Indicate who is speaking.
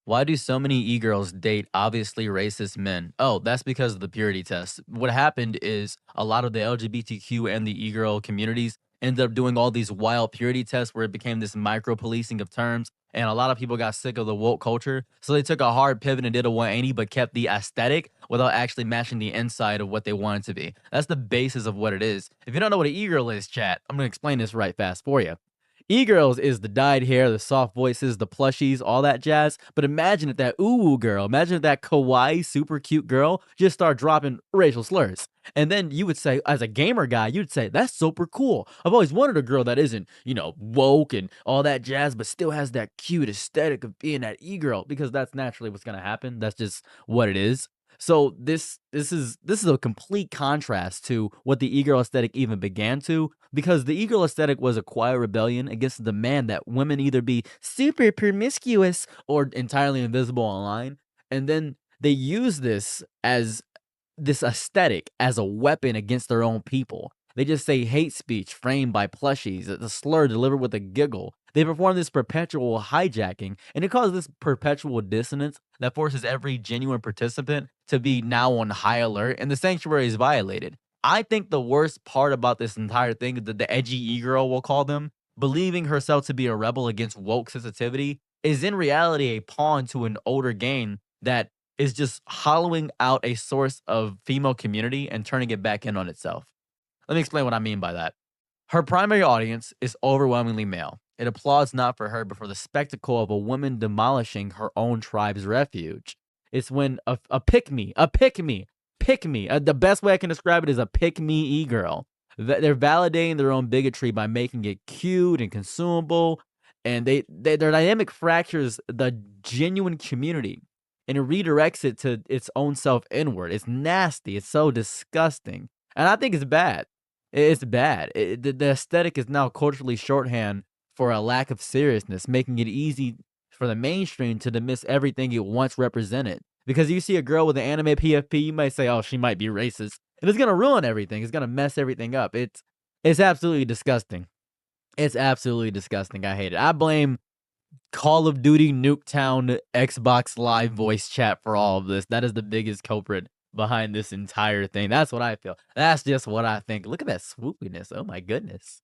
Speaker 1: Why do so many e-girls date obviously racist men? Oh, that's because of the purity test. What happened is a lot of the LGBTQ and the e-girl communities ended up doing all these wild purity tests where it became this micro policing of terms. And a lot of people got sick of the woke culture. So they took a hard pivot and did a 180, but kept the aesthetic without actually matching the inside of what they wanted to be. That's the basis of what it is. If you don't know what an e-girl is, chat, I'm going to explain this right fast for you. E-girls is the dyed hair, the soft voices, the plushies, all that jazz. But imagine if that ooh girl, imagine if that kawaii, super cute girl just start dropping racial slurs. And then you would say, as a gamer guy, you'd say, that's super cool. I've always wanted a girl that isn't, woke and all that jazz, but still has that cute aesthetic of being that e-girl, because that's naturally what's gonna happen. That's just what it is. So this is a complete contrast to what the e-girl aesthetic even began to, because the e-girl aesthetic was a quiet rebellion against the demand that women either be super promiscuous or entirely invisible online. And then they use this aesthetic as a weapon against their own people. They just say hate speech framed by plushies, the slur delivered with a giggle. They perform this perpetual hijacking, and it causes this perpetual dissonance that forces every genuine participant to be now on high alert, and the sanctuary is violated. I think the worst part about this entire thing, that the edgy e-girl will call them, believing herself to be a rebel against woke sensitivity, is in reality a pawn to an older game that is just hollowing out a source of female community and turning it back in on itself. Let me explain what I mean by that. Her primary audience is overwhelmingly male. It applauds not for her, but for the spectacle of a woman demolishing her own tribe's refuge. It's when pick me. The best way I can describe it is a pick me e girl. They're validating their own bigotry by making it cute and consumable, and their dynamic fractures the genuine community, and it redirects it to its own self inward. It's nasty. It's so disgusting, and I think it's bad. It's bad. The aesthetic is now culturally shorthand for a lack of seriousness, making it easy for the mainstream to dismiss everything it once represented. Because you see a girl with an anime PFP, you might say, "Oh, she might be racist," and it's gonna ruin everything. It's gonna mess everything up. It's absolutely disgusting. It's absolutely disgusting. I hate it. I blame Call of Duty Nuketown Xbox Live voice chat for all of this. That is the biggest culprit behind this entire thing. That's what I feel. That's just what I think. Look at that swoopiness. Oh my goodness.